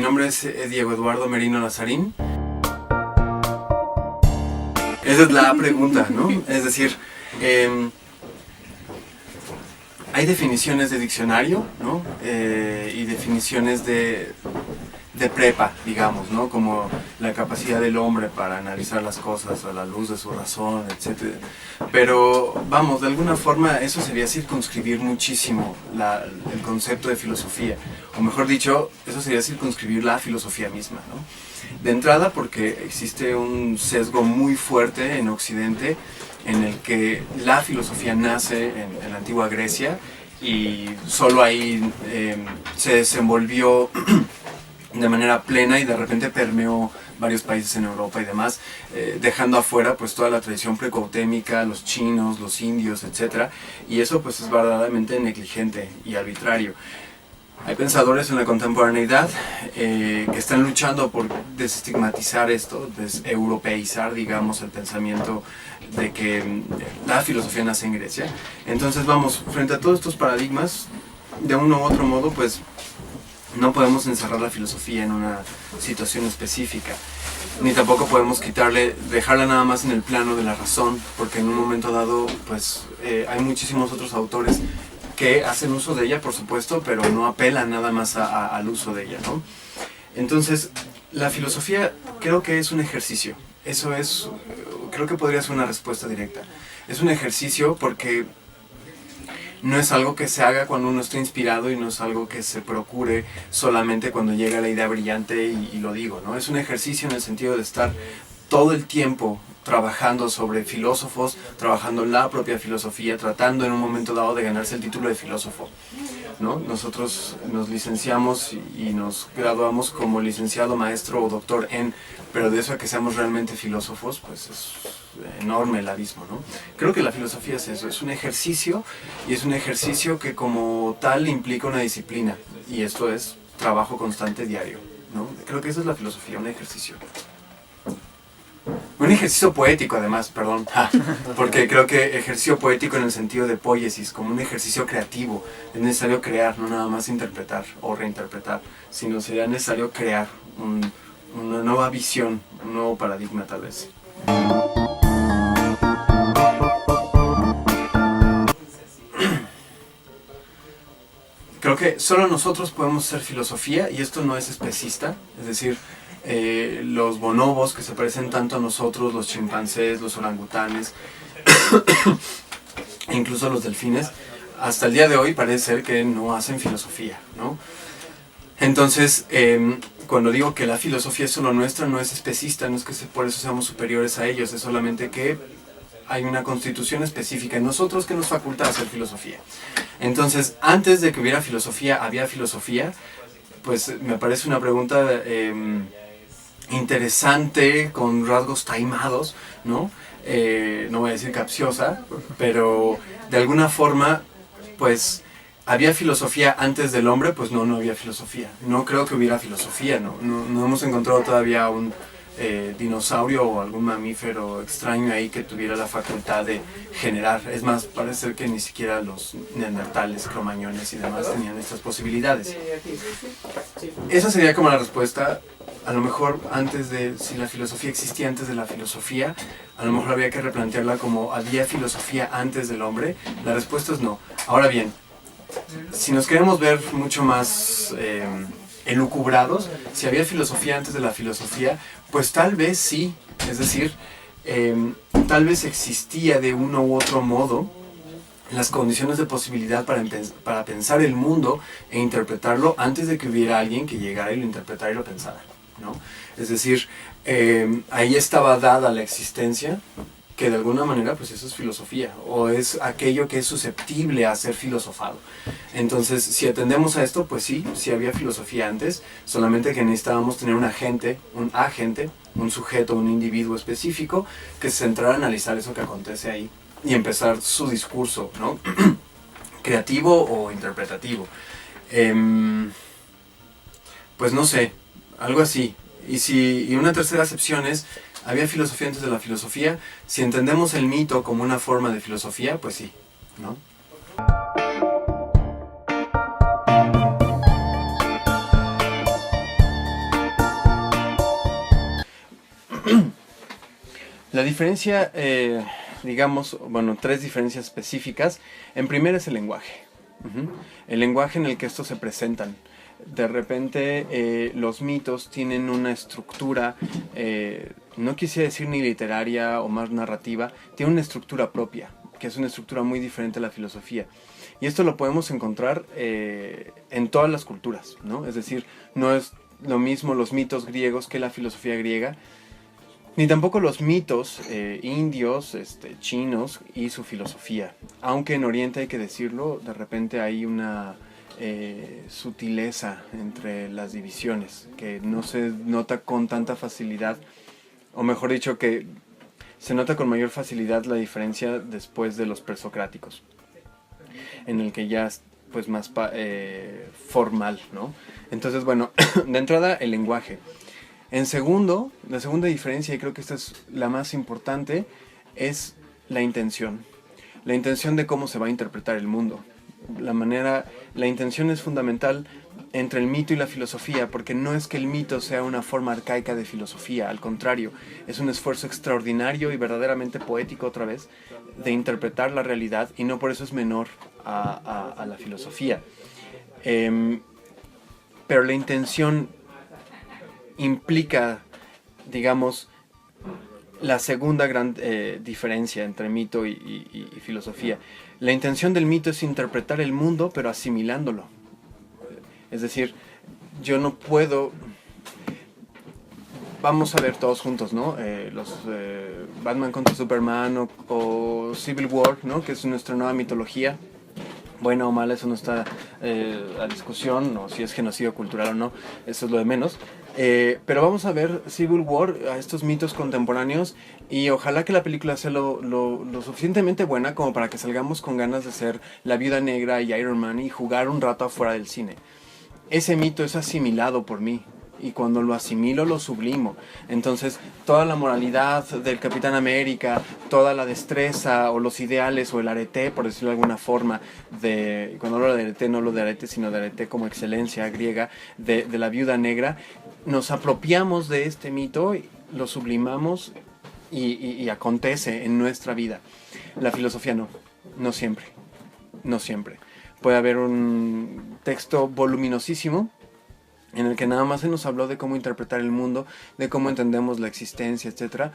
nombre es Diego Eduardo Merino Lazarín. Esa es la pregunta, ¿no? Es decir, hay definiciones de diccionario, ¿no? Y definiciones de prepa, digamos, ¿no? Como la capacidad del hombre para analizar las cosas a la luz de su razón, etc. Pero, vamos, de alguna forma eso sería circunscribir muchísimo el concepto de filosofía. O mejor dicho, eso sería circunscribir la filosofía misma, ¿no? De entrada porque existe un sesgo muy fuerte en Occidente en el que la filosofía nace en la antigua Grecia y solo ahí se desenvolvió de manera plena y de repente permeó varios países en Europa y demás, dejando afuera pues toda la tradición precautémica, los chinos, los indios, etc. Y eso pues es verdaderamente negligente y arbitrario. Hay pensadores en la contemporaneidad que están luchando por desestigmatizar esto, deseuropeizar, digamos, el pensamiento de que la filosofía nace en Grecia. Entonces, vamos, frente a todos estos paradigmas, de uno u otro modo, pues no podemos encerrar la filosofía en una situación específica, ni tampoco podemos dejarla nada más en el plano de la razón, porque en un momento dado, pues hay muchísimos otros autores que hacen uso de ella, por supuesto, pero no apelan nada más al uso de ella, ¿no? Entonces, la filosofía creo que es un ejercicio. Eso es, creo que podría ser una respuesta directa. Es un ejercicio porque no es algo que se haga cuando uno está inspirado y no es algo que se procure solamente cuando llega la idea brillante y lo digo, ¿no? Es un ejercicio en el sentido de estar todo el tiempo trabajando sobre filósofos, trabajando la propia filosofía, tratando en un momento dado de ganarse el título de filósofo, ¿no? Nosotros nos licenciamos y nos graduamos como licenciado, maestro o doctor en, pero de eso a que seamos realmente filósofos, pues es enorme el abismo, ¿no? Creo que la filosofía es eso, es un ejercicio y es un ejercicio que como tal implica una disciplina y esto es trabajo constante diario, ¿no? Creo que esa es la filosofía, un ejercicio. Un ejercicio poético además, perdón, porque creo que ejercicio poético en el sentido de poiesis, como un ejercicio creativo, es necesario crear, no nada más interpretar o reinterpretar, sino sería necesario crear una nueva visión, un nuevo paradigma tal vez. Creo que solo nosotros podemos ser filosofía y esto no es especista, es decir, los bonobos que se parecen tanto a nosotros, los chimpancés, los orangutanes, incluso los delfines, hasta el día de hoy parece ser que no hacen filosofía, ¿no? Entonces, cuando digo que la filosofía es solo nuestra, no es especista, no es que por eso seamos superiores a ellos, es solamente que hay una constitución específica en nosotros que nos faculta hacer filosofía. Entonces, antes de que hubiera filosofía, ¿había filosofía? Pues me parece una pregunta interesante, con rasgos taimados, ¿no? No voy a decir capciosa, pero de alguna forma, pues, ¿había filosofía antes del hombre? Pues no había filosofía. No creo que hubiera filosofía, ¿no? No hemos encontrado todavía un dinosaurio o algún mamífero extraño ahí que tuviera la facultad de generar. Es más, parece ser que ni siquiera los neandertales, cromañones y demás tenían estas posibilidades. Esa sería como la respuesta. A lo mejor si la filosofía existía antes de la filosofía, a lo mejor había que replantearla como ¿había filosofía antes del hombre? La respuesta es no. Ahora bien, si nos queremos ver mucho más elucubrados, si había filosofía antes de la filosofía, pues tal vez sí, es decir, tal vez existía de uno u otro modo las condiciones de posibilidad para pensar el mundo e interpretarlo antes de que hubiera alguien que llegara y lo interpretara y lo pensara, ¿no? Es decir, ahí estaba dada la existencia, que de alguna manera pues eso es filosofía, o es aquello que es susceptible a ser filosofado. Entonces, si atendemos a esto, pues sí había filosofía antes, solamente que necesitábamos tener un agente, un sujeto, un individuo específico, que se centrara a analizar eso que acontece ahí y empezar su discurso, ¿no? Creativo o interpretativo. Pues no sé, algo así. Y una tercera acepción es, ¿había filosofía antes de la filosofía? Si entendemos el mito como una forma de filosofía, pues sí, ¿no? La diferencia, digamos, bueno, tres diferencias específicas. En primera es el lenguaje. El lenguaje en el que estos se presentan. De repente los mitos tienen una estructura, no quisiera decir ni literaria o más narrativa, tiene una estructura propia, que es una estructura muy diferente a la filosofía. Y esto lo podemos encontrar en todas las culturas, ¿no? Es decir, no es lo mismo los mitos griegos que la filosofía griega, ni tampoco los mitos indios, chinos y su filosofía. Aunque en Oriente, hay que decirlo, de repente hay una sutileza entre las divisiones, que no se nota con tanta facilidad, o mejor dicho, que se nota con mayor facilidad la diferencia después de los presocráticos, en el que ya es pues más formal, ¿no? Entonces, bueno, de entrada el lenguaje. En segundo, la segunda diferencia, y creo que esta es la más importante, es la intención. La intención de cómo se va a interpretar el mundo. La intención es fundamental entre el mito y la filosofía, porque no es que el mito sea una forma arcaica de filosofía, al contrario, es un esfuerzo extraordinario y verdaderamente poético, otra vez, de interpretar la realidad, y no por eso es menor a la filosofía. Pero la intención implica, digamos, la segunda gran diferencia entre mito y filosofía. La intención del mito es interpretar el mundo, pero asimilándolo. Es decir, yo no puedo... Vamos a ver todos juntos, ¿no? Batman contra Superman o Civil War, ¿no? Que es nuestra nueva mitología. Buena o mala, eso no está a discusión, o si es genocidio cultural o no, eso es lo de menos. Pero vamos a ver Civil War, a estos mitos contemporáneos, y ojalá que la película sea lo suficientemente buena como para que salgamos con ganas de ser la Viuda Negra y Iron Man y jugar un rato afuera del cine. Ese mito es asimilado por mí, y cuando lo asimilo lo sublimo. Entonces toda la moralidad del Capitán América, toda la destreza o los ideales o el arete, por decirlo de alguna forma, cuando hablo de arete no hablo de arete sino de arete como excelencia griega, de la Viuda Negra, nos apropiamos de este mito, lo sublimamos y acontece en nuestra vida. La filosofía no siempre. Puede haber un texto voluminosísimo en el que nada más se nos habló de cómo interpretar el mundo, de cómo entendemos la existencia, etc.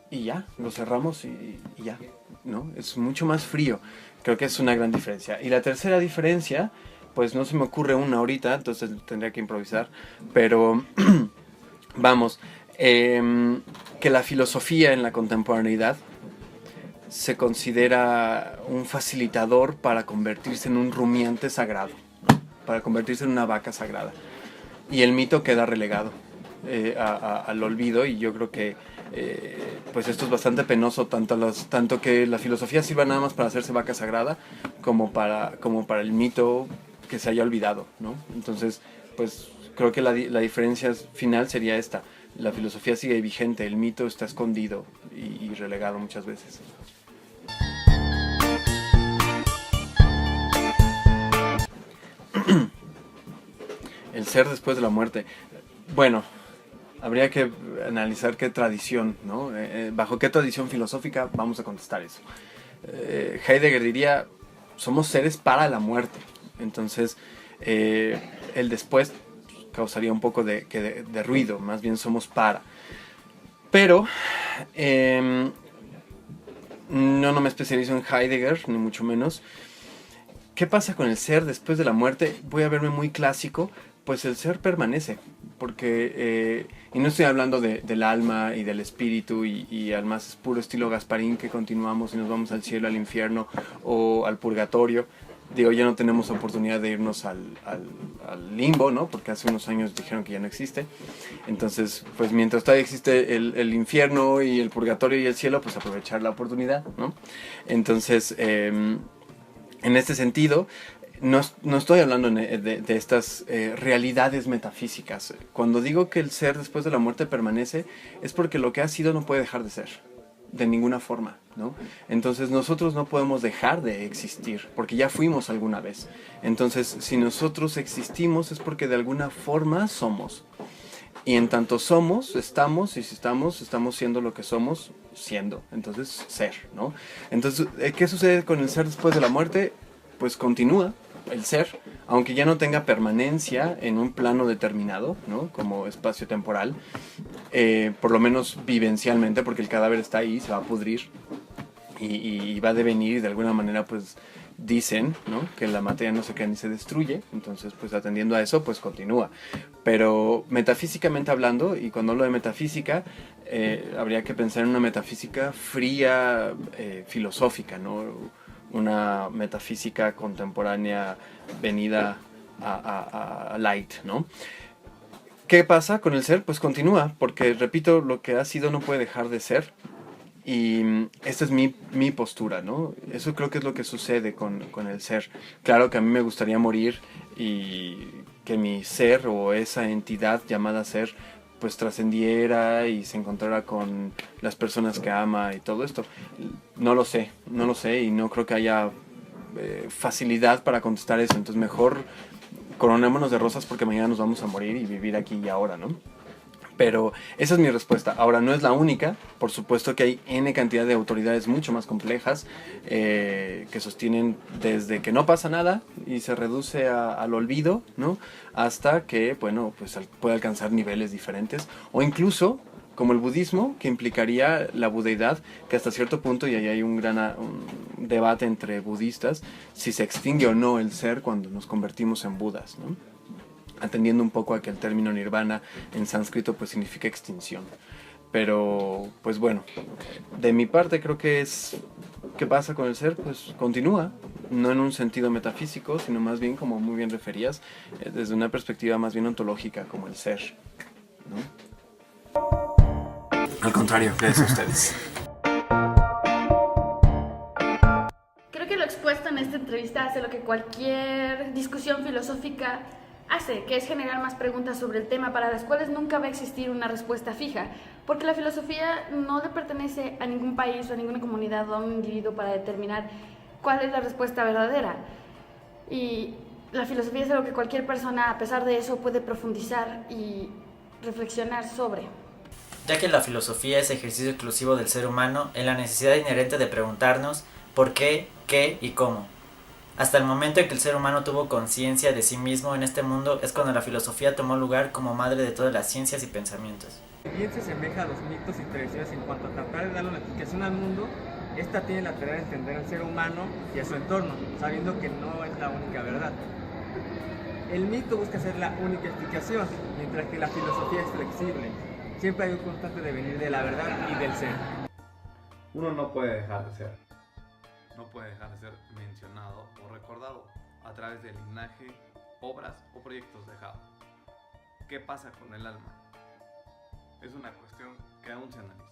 Y ya, lo cerramos y ya, ¿no? Es mucho más frío. Creo que es una gran diferencia. Y la tercera diferencia, pues no se me ocurre una ahorita, entonces tendría que improvisar. Pero, vamos, que la filosofía en la contemporaneidad se considera un facilitador para convertirse en un rumiante sagrado, ¿no? Para convertirse en una vaca sagrada. Y el mito queda relegado al olvido, y yo creo que pues esto es bastante penoso, tanto que la filosofía sirva nada más para hacerse vaca sagrada como para el mito que se haya olvidado, ¿no? Entonces, pues creo que la diferencia final sería esta: la filosofía sigue vigente, el mito está escondido y relegado muchas veces. El ser después de la muerte. Bueno, habría que analizar qué tradición, ¿no? Bajo qué tradición filosófica vamos a contestar eso. Heidegger diría, somos seres para la muerte. Entonces, el después causaría un poco de ruido, más bien somos para. Pero, no me especializo en Heidegger, ni mucho menos. ¿Qué pasa con el ser después de la muerte? Voy a verme muy clásico. Pues el ser permanece, porque, y no estoy hablando del alma y del espíritu y al más puro estilo Gasparín, que continuamos y nos vamos al cielo, al infierno o al purgatorio. Digo, ya no tenemos oportunidad de irnos al limbo, ¿no? Porque hace unos años dijeron que ya no existe. Entonces, pues mientras todavía existe el infierno y el purgatorio y el cielo, pues aprovechar la oportunidad, ¿no? Entonces, en este sentido, no estoy hablando de estas realidades metafísicas. Cuando digo que el ser después de la muerte permanece, es porque lo que ha sido no puede dejar de ser, de ninguna forma, ¿no? Entonces nosotros no podemos dejar de existir, porque ya fuimos alguna vez. Entonces, si nosotros existimos es porque de alguna forma somos. Y en tanto somos, estamos, y si estamos siendo lo que somos, siendo. Entonces, ser, ¿no? Entonces, ¿qué sucede con el ser después de la muerte? Pues continúa el ser, aunque ya no tenga permanencia en un plano determinado, ¿no? Como espacio temporal, por lo menos vivencialmente, porque el cadáver está ahí, se va a pudrir y va a devenir, y de alguna manera, pues dicen, ¿no?, que la materia no se crea ni se destruye, entonces pues atendiendo a eso pues continúa. Pero metafísicamente hablando, y cuando hablo de metafísica, habría que pensar en una metafísica fría, filosófica, ¿no? Una metafísica contemporánea venida a light, ¿no? ¿Qué pasa con el ser? Pues continúa, porque repito, lo que ha sido no puede dejar de ser. Y esta es mi postura, ¿no? Eso creo que es lo que sucede con el ser. Claro que a mí me gustaría morir y que mi ser o esa entidad llamada ser pues trascendiera y se encontrara con las personas que ama y todo esto. No lo sé y no creo que haya facilidad para contestar eso. Entonces mejor coronémonos de rosas porque mañana nos vamos a morir y vivir aquí y ahora, ¿no? Pero esa es mi respuesta. Ahora, no es la única. Por supuesto que hay N cantidad de autoridades mucho más complejas que sostienen desde que no pasa nada y se reduce al olvido, ¿no? Hasta que, bueno, pues puede alcanzar niveles diferentes. O incluso, como el budismo, que implicaría la budeidad, que hasta cierto punto, y ahí hay un debate entre budistas, si se extingue o no el ser cuando nos convertimos en budas, ¿no? Atendiendo un poco a que el término nirvana en sánscrito pues significa extinción. Pero pues bueno, de mi parte creo que es ¿qué pasa con el ser? Pues continúa, no en un sentido metafísico, sino más bien, como muy bien referías, desde una perspectiva más bien ontológica, como el ser, ¿no? Al contrario, gracias a ustedes. Creo que lo expuesto en esta entrevista hace lo que cualquier discusión filosófica hace, que es generar más preguntas sobre el tema para las cuales nunca va a existir una respuesta fija, porque la filosofía no le pertenece a ningún país o a ninguna comunidad o a un individuo para determinar cuál es la respuesta verdadera. Y la filosofía es algo que cualquier persona, a pesar de eso, puede profundizar y reflexionar sobre. Ya que la filosofía es ejercicio exclusivo del ser humano en la necesidad inherente de preguntarnos por qué y cómo. Hasta el momento en que el ser humano tuvo conciencia de sí mismo en este mundo es cuando la filosofía tomó lugar como madre de todas las ciencias y pensamientos. Bien se asemeja a los mitos y tradiciones en cuanto a tratar de darle una explicación al mundo, esta tiene la tarea de entender al ser humano y a su entorno, sabiendo que no es la única verdad. El mito busca ser la única explicación, mientras que la filosofía es flexible. Siempre hay un constante devenir de la verdad y del ser. Uno no puede dejar de ser. No puede dejar de ser mencionado o recordado a través del linaje, obras o proyectos dejados. ¿Qué pasa con el alma? Es una cuestión que aún se analiza.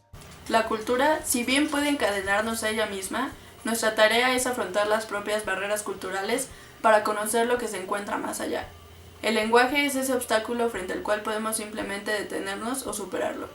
La cultura, si bien puede encadenarnos a ella misma, nuestra tarea es afrontar las propias barreras culturales para conocer lo que se encuentra más allá. El lenguaje es ese obstáculo frente al cual podemos simplemente detenernos o superarlo.